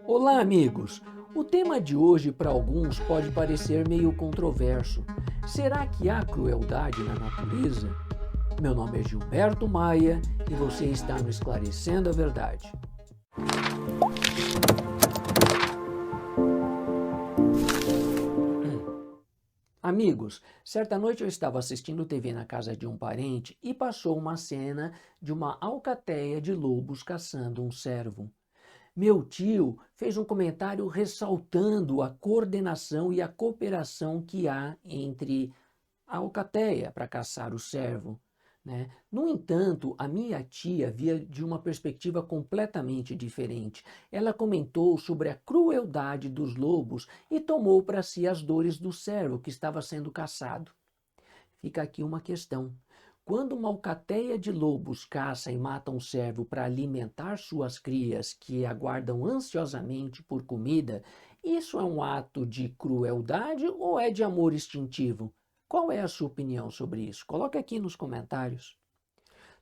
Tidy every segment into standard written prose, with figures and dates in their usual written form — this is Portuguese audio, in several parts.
Olá, amigos! O tema de hoje para alguns pode parecer meio controverso. Será que há crueldade na natureza? Meu nome é Gilberto Maia e você está no Esclarecendo a Verdade. Amigos, certa noite eu estava assistindo TV na casa de um parente e passou uma cena de uma alcateia de lobos caçando um cervo. Meu tio fez um comentário ressaltando a coordenação e a cooperação que há entre a alcateia para caçar o cervo, né? No entanto, a minha tia via de uma perspectiva completamente diferente. Ela comentou sobre a crueldade dos lobos e tomou para si as dores do cervo que estava sendo caçado. Fica aqui uma questão. Quando uma alcateia de lobos caça e mata um cervo para alimentar suas crias que aguardam ansiosamente por comida, isso é um ato de crueldade ou é de amor instintivo? Qual é a sua opinião sobre isso? Coloque aqui nos comentários.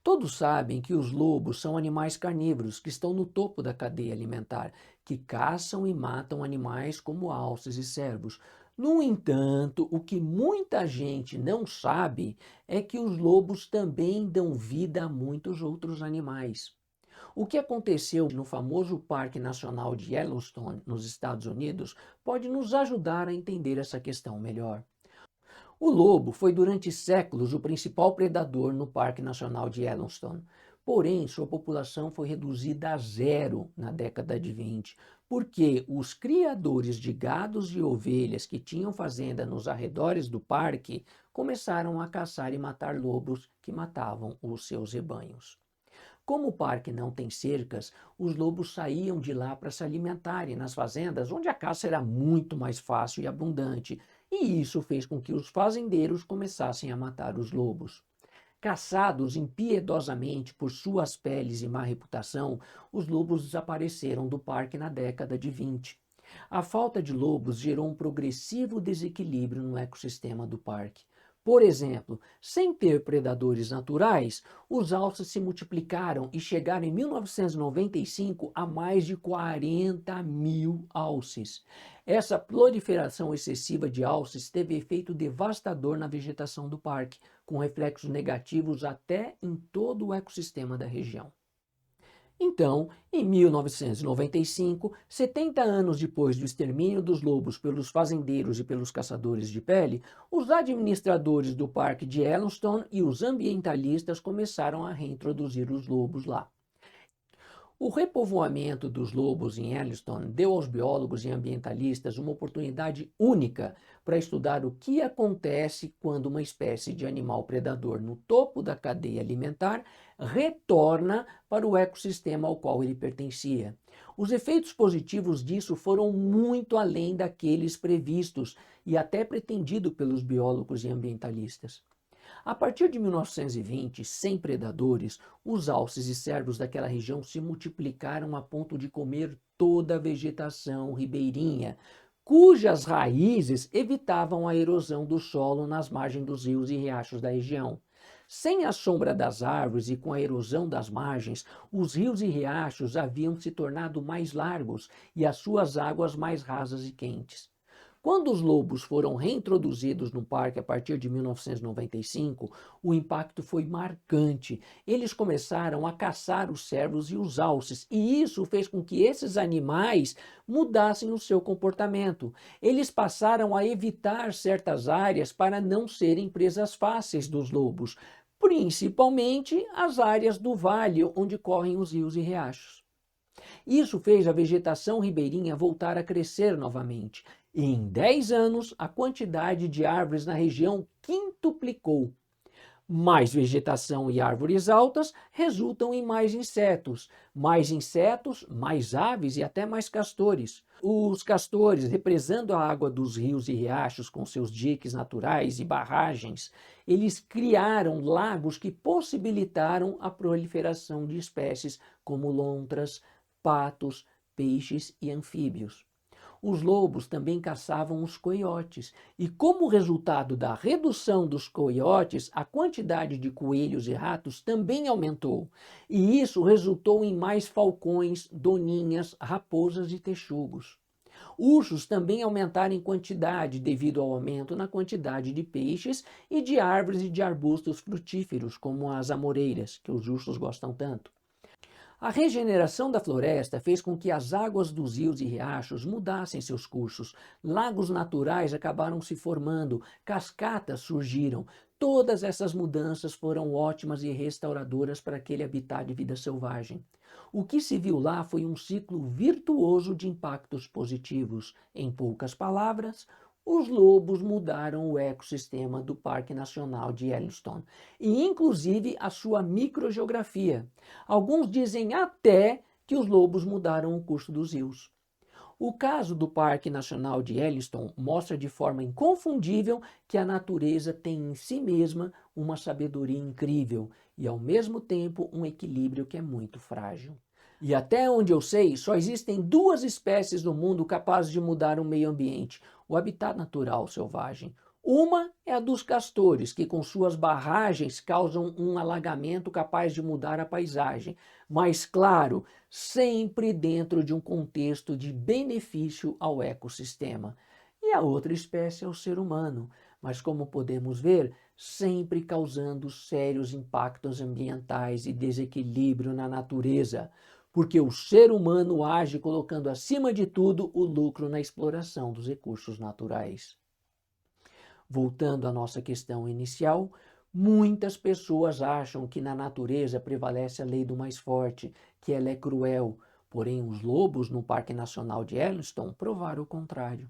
Todos sabem que os lobos são animais carnívoros que estão no topo da cadeia alimentar, que caçam e matam animais como alces e cervos. No entanto, o que muita gente não sabe é que os lobos também dão vida a muitos outros animais. O que aconteceu no famoso Parque Nacional de Yellowstone, nos Estados Unidos, pode nos ajudar a entender essa questão melhor. O lobo foi durante séculos o principal predador no Parque Nacional de Yellowstone. Porém, sua população foi reduzida a zero na década de 20, porque os criadores de gados e ovelhas que tinham fazenda nos arredores do parque começaram a caçar e matar lobos que matavam os seus rebanhos. Como o parque não tem cercas, os lobos saíam de lá para se alimentarem nas fazendas, onde a caça era muito mais fácil e abundante, e isso fez com que os fazendeiros começassem a matar os lobos. Caçados impiedosamente por suas peles e má reputação, os lobos desapareceram do parque na década de 20. A falta de lobos gerou um progressivo desequilíbrio no ecossistema do parque. Por exemplo, sem ter predadores naturais, os alces se multiplicaram e chegaram em 1995 a mais de 40 mil alces. Essa proliferação excessiva de alces teve efeito devastador na vegetação do parque, com reflexos negativos até em todo o ecossistema da região. Então, em 1995, 70 anos depois do extermínio dos lobos pelos fazendeiros e pelos caçadores de pele, os administradores do Parque de Yellowstone e os ambientalistas começaram a reintroduzir os lobos lá. O repovoamento dos lobos em Yellowstone deu aos biólogos e ambientalistas uma oportunidade única para estudar o que acontece quando uma espécie de animal predador no topo da cadeia alimentar retorna para o ecossistema ao qual ele pertencia. Os efeitos positivos disso foram muito além daqueles previstos e até pretendido pelos biólogos e ambientalistas. A partir de 1920, sem predadores, os alces e cervos daquela região se multiplicaram a ponto de comer toda a vegetação ribeirinha, cujas raízes evitavam a erosão do solo nas margens dos rios e riachos da região. Sem a sombra das árvores e com a erosão das margens, os rios e riachos haviam se tornado mais largos e as suas águas mais rasas e quentes. Quando os lobos foram reintroduzidos no parque a partir de 1995, o impacto foi marcante. Eles começaram a caçar os cervos e os alces, e isso fez com que esses animais mudassem o seu comportamento. Eles passaram a evitar certas áreas para não serem presas fáceis dos lobos, principalmente as áreas do vale onde correm os rios e riachos. Isso fez a vegetação ribeirinha voltar a crescer novamente. E em 10 anos, a quantidade de árvores na região quintuplicou. Mais vegetação e árvores altas resultam em mais insetos, mais aves e até mais castores. Os castores, represando a água dos rios e riachos com seus diques naturais e barragens, eles criaram lagos que possibilitaram a proliferação de espécies como lontras, patos, peixes e anfíbios. Os lobos também caçavam os coiotes, e como resultado da redução dos coiotes, a quantidade de coelhos e ratos também aumentou. E isso resultou em mais falcões, doninhas, raposas e texugos. Ursos também aumentaram em quantidade devido ao aumento na quantidade de peixes e de árvores e de arbustos frutíferos, como as amoreiras, que os ursos gostam tanto. A regeneração da floresta fez com que as águas dos rios e riachos mudassem seus cursos, lagos naturais acabaram se formando, cascatas surgiram. Todas essas mudanças foram ótimas e restauradoras para aquele habitat de vida selvagem. O que se viu lá foi um ciclo virtuoso de impactos positivos. Em poucas palavras, os lobos mudaram o ecossistema do Parque Nacional de Yellowstone e, inclusive, a sua microgeografia. Alguns dizem até que os lobos mudaram o curso dos rios. O caso do Parque Nacional de Yellowstone mostra de forma inconfundível que a natureza tem em si mesma uma sabedoria incrível e, ao mesmo tempo, um equilíbrio que é muito frágil. E até onde eu sei, só existem duas espécies no mundo capazes de mudar o meio ambiente, o habitat natural selvagem. Uma é a dos castores, que com suas barragens causam um alagamento capaz de mudar a paisagem, mas claro, sempre dentro de um contexto de benefício ao ecossistema. E a outra espécie é o ser humano, mas como podemos ver, sempre causando sérios impactos ambientais e desequilíbrio na natureza, porque o ser humano age colocando acima de tudo o lucro na exploração dos recursos naturais. Voltando à nossa questão inicial, muitas pessoas acham que na natureza prevalece a lei do mais forte, que ela é cruel, porém os lobos no Parque Nacional de Yellowstone provaram o contrário.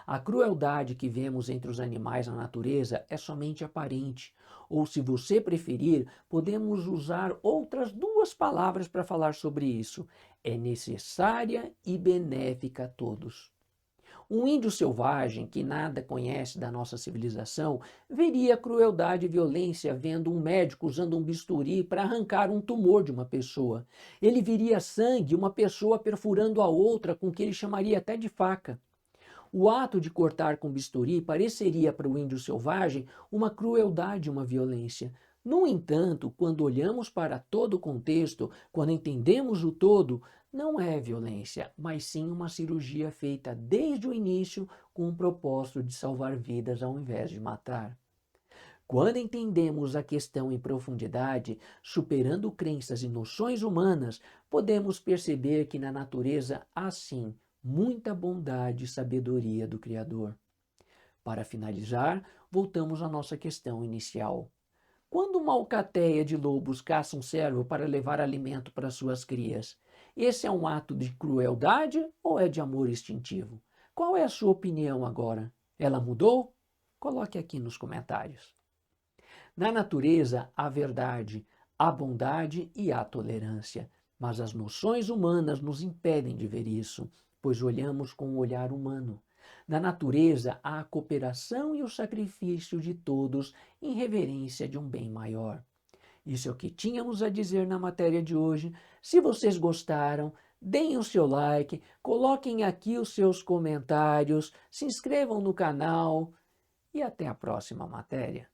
A crueldade que vemos entre os animais na natureza é somente aparente, ou se você preferir, podemos usar outras duas palavras para falar sobre isso. É necessária e benéfica a todos. Um índio selvagem que nada conhece da nossa civilização veria crueldade e violência vendo um médico usando um bisturi para arrancar um tumor de uma pessoa. Ele viria sangue, uma pessoa perfurando a outra com o que ele chamaria até de faca. O ato de cortar com bisturi pareceria para o índio selvagem uma crueldade, uma violência. No entanto, quando olhamos para todo o contexto, quando entendemos o todo, não é violência, mas sim uma cirurgia feita desde o início com o propósito de salvar vidas ao invés de matar. Quando entendemos a questão em profundidade, superando crenças e noções humanas, podemos perceber que na natureza há sim muita bondade e sabedoria do Criador. Para finalizar, voltamos à nossa questão inicial. Quando uma alcateia de lobos caça um cervo para levar alimento para suas crias, esse é um ato de crueldade ou é de amor instintivo? Qual é a sua opinião agora? Ela mudou? Coloque aqui nos comentários. Na natureza há verdade, há bondade e há tolerância, mas as noções humanas nos impedem de ver isso, pois olhamos com o olhar humano. Na natureza há a cooperação e o sacrifício de todos em reverência de um bem maior. Isso é o que tínhamos a dizer na matéria de hoje. Se vocês gostaram, deem o seu like, coloquem aqui os seus comentários, se inscrevam no canal e até a próxima matéria.